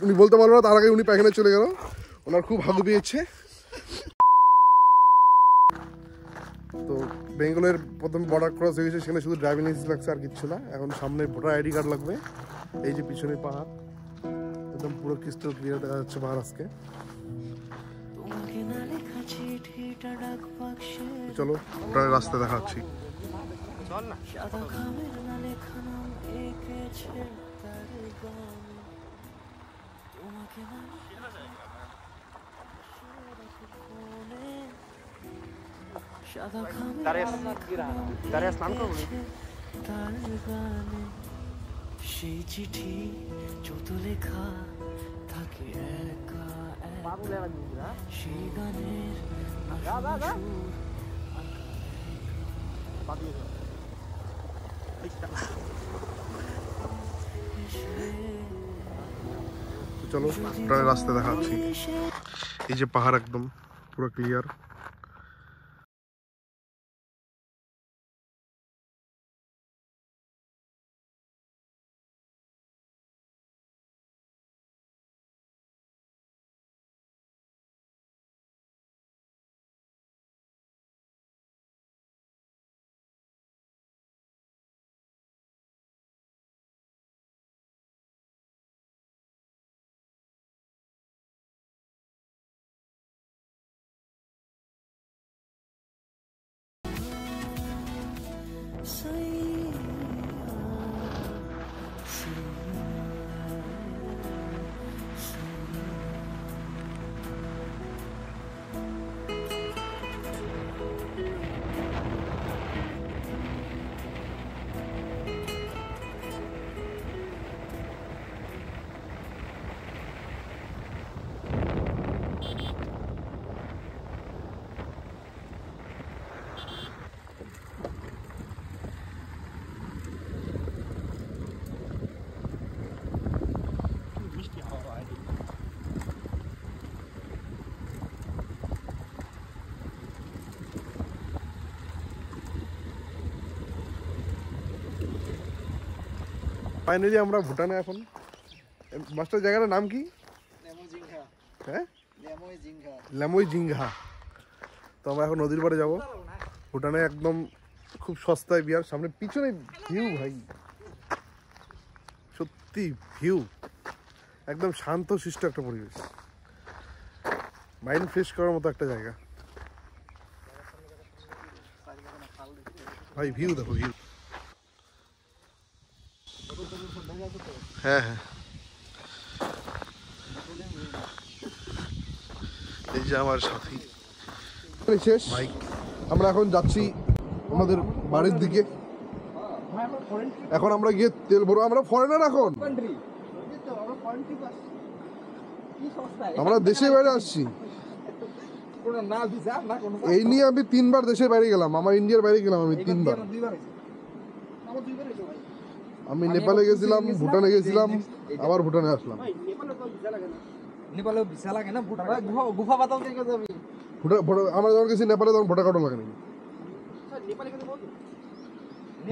উনি বলতে পারলো না, তার আগে উনি পায়খানায় চলে গেল। ওনার খুব হাগু পেয়েছে। তো বেঙ্গলের প্রথম বর্ডার ক্রস হয়ে গেছে, সেখানে শুধু ড্রাইভিং লাইসেন্স লাগছে, আর কিচ্ছু না। এখন সামনে ভোটার আইডি কার্ড লাগবে। এই যে পিছনে পাহাড়, একদম পুরো ক্রিস্টাল ক্লিয়ার দেখা যাচ্ছে পাহাড় আজকে। চলো ভুটানের রাস্তা দেখাচ্ছি। সেই চিঠি যত লেখা থাকে একা সেই গানের চলো ভুটানের রাস্তা দেখাচ্ছি। এই যে পাহাড় একদম পুরো ক্লিয়ার। ফাইনালি আমরা ভুটানে এখন। মাস্টার জায়গাটার নাম কি? হ্যাঁ, ল্যামই জিংঘা। তো আমরা এখন নদীর পাড়ে যাবো। ভুটানে একদম খুব সস্তায় বিয়ার। সামনে পিছনে ভিউ ভাই, সত্যি ভিউ একদম শান্ত শিষ্ট একটা পরিবেশ, মাইন্ড ফ্রেশ করার মতো একটা জায়গা ভাই। ভিউ দেখো, ভিউ। হ্যাঁ হ্যাঁ, এই যে আমার সাথী। শেষ ভাই, আমরা এখন যাচ্ছি আমাদের বাড়ির দিকে। এখন আমরা গিয়ে তেল ভরবো। আমরা ফরেনার, এখন আমরা দেশের বাইরে আসছি। এই নিয়ে আমি 3 বার দেশের বাইরে গেলাম। আমার ইন্ডিয়ার বাইরে গেলাম আমি 3 বার। আমি নেপালে গেছিলাম, ভুটানে গেছিলাম, আবার ভুটানে আসলাম। নেপালেও ভিসা লাগে না? গুফা পাতাল থেকে যাবি। আমরা যখন গেছি নেপালে, তখন ভোটার কার্ডও লাগে নাকি?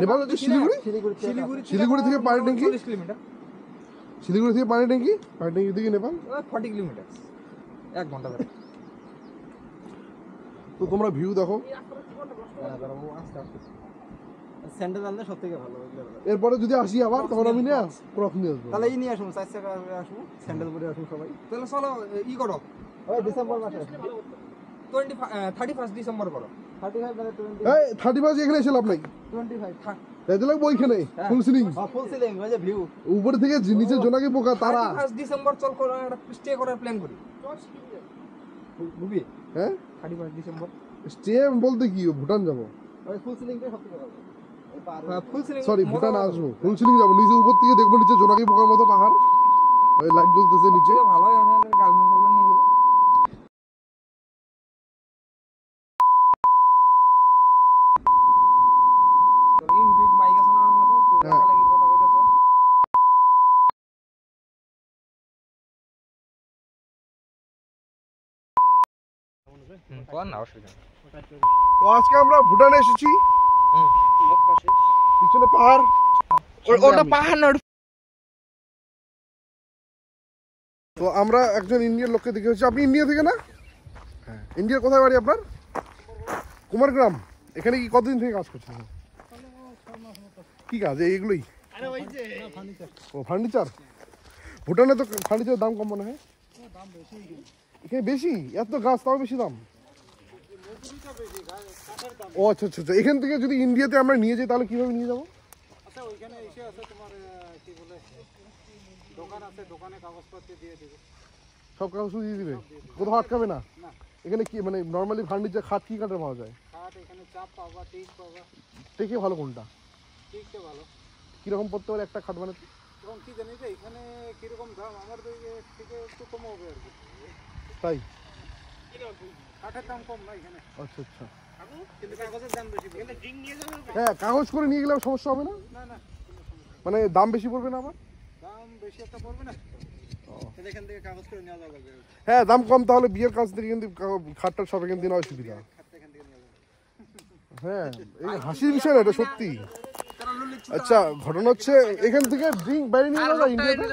নেপাল হচ্ছে শিলিগুড়ি। শিলিগুড়ি থেকে পানি ট্যাঙ্কি 40 কিলোমিটার। শিলিগুড়ি থেকে পানি ট্যাঙ্কি, পানি ট্যাঙ্কি থেকে নেপাল 40 কিলোমিটার, 1 ঘন্টা ধরে। তো তোমরা ভিউ দেখো। স্যান্ডেল আনলে সবথেকে ভালো। এরপরে যদি আসি আবার, তখন আমি নিয়ে ক্রপ নিয়ে আসবো। তাহলে এই নিয়ে আসুন, 4 টাকা আসবো, স্যান্ডেল পরে আসুন সবাই। তাহলে চলো ই করো, ওই ডিসেম্বর মাসে 31 ডিসেম্বর করো। 35 মানে 20 এই 35 এখানে এসে লাভ নাই। 25 থাক, তাইতে লাগবে ওইখানে ফুল সিলিং। ফুল সিলিং ওই যে ভিউ উপর থেকে নিচে জোনাকি পোকা তারা। 31 ডিসেম্বর চল করে একটা স্টে করার প্ল্যান করি। বুবি হ্যাঁ, 31 ডিসেম্বর স্টে বলতে কি, ভুটান যাবো। ওই ফুল সিলিংটা সবথেকে ভালো। সরি, ভুটান আসবো, ফুল সিলিং যাবো। নিচে উপর থেকে দেখবো নিচে জোনাকি পোকার মতো পাহাড়, ওই লাইট জ্বলতেছে নিচে। ভালো হয়, আমি গার্লফ্রেন্ড করবেন নিয়ে যাবো। ইন বিগ মাইক আছে না ওর মতো, লাগালাগির কথা কইতেছ। কোন না অসুবিধা। তো আজকে আমরা ভুটানে এসেছি। পিছনে পাহাড়, ওটা পাহাড় না, তো আমরা একজন ইন্ডিয়ার লোককে দেখে হচ্ছে, আপনি ইন্ডিয়া থেকে না? হ্যাঁ, ইন্ডিয়ার কোথায় বাড়ি আপনার? কুমারগ্রাম। এখানে কি কতদিন থেকে কাজ করছেন? কি কাজ এইগুলোই? ও ফার্নিচার। ভুটানে তো ফার্নিচারের দাম কম মনে হয়। এখানে বেশি, এত গাছ তাও বেশি দাম। ও আচ্ছা আচ্ছা আচ্ছা। এখান থেকে যদি ইন্ডিয়াতে আমরা নিয়ে যাই তাহলে কিভাবে নিয়ে যাবো? আচ্ছা ওইখানে এসে আছে তোমার কি বলে দোকান আছে, দোকানে কাগজপত্র দিয়ে দেবে। সব কাগজ দিয়ে দিবে, কোথাও আটকাবে না? এখানে কি মানে নর্মালি ফার্নিচার খাট কি কাঠের পাওয়া যায়? খাট এখানে চাপ পাবা, টিক পাবা। টেকে ভালো কোনটা? টিকটা ভালো। কিরকম পড়তে পারে একটা খাট বানাতে? এখন কি জানি যে এখানে কিরকম দাম, আমার তো এর থেকে একটু কম হবে আর কি। তাই? কাঠের দাম কম না এখানে। আচ্ছা আচ্ছা। কিন্তু কাগজের দাম বেশি। এখানে জিং নিয়ে যাবে? হ্যাঁ, কাগজ করে নিয়ে গেলে সমস্যা হবে না? না না, মানে দাম বেশি পড়বে না আবার? দাম বেশি একটা পড়বে না। তাহলে এখান থেকে কাগজ করে নেওয়া যাবে। হ্যাঁ, দাম কম, তাহলে বিয়ের কাজ থেকে কিন্তু খাটটার সব এখান থেকে নেওয়া সুবিধা। খাটটা এখান থেকে নেওয়া যাবে। হ্যাঁ, এই হাসির বিষয় না, এটা সত্যি। আচ্ছা, ঘটনা হচ্ছে এখান থেকে ড্রিঙ্ক বাইরে নিয়ে যাওয়া যায় ইন্ডিয়াতে?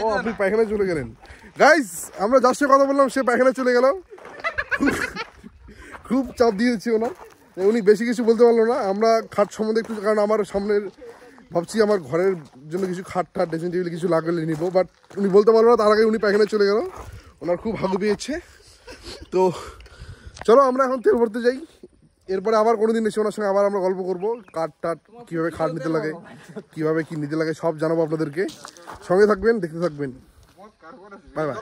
ও, আপনি পায়খানায় চলে গেলেন। গাইস, আমরা যার সাথে কথা বললাম সে পায়খানায় চলে গেল। খুব চাপ দিয়েছি ওনার, উনি বেশি কিছু বলতে পারলো না। আমরা খাট সম্বন্ধে একটু, কারণ আমার সামনের ভাবছি আমার ঘরের জন্য কিছু খাট ঠাট ড্রেসিং টেবিল কিছু লাগলে নিব, বাট উনি বলতে পারলো না। তার আগে উনি পায়খানায় চলে গেল, ওনার খুব হাগু পেয়েছে। তো চলো আমরা এখন তেল ভরতে যাই, এরপরে আবার কোনোদিন এসে ওনার সঙ্গে আবার আমরা গল্প করবো। কাঠ টাট কীভাবে খাট নিতে লাগে, কীভাবে কী নিতে লাগে সব জানাবো আপনাদেরকে। সঙ্গে থাকবেন, দেখতে থাকবেন। Bye bye.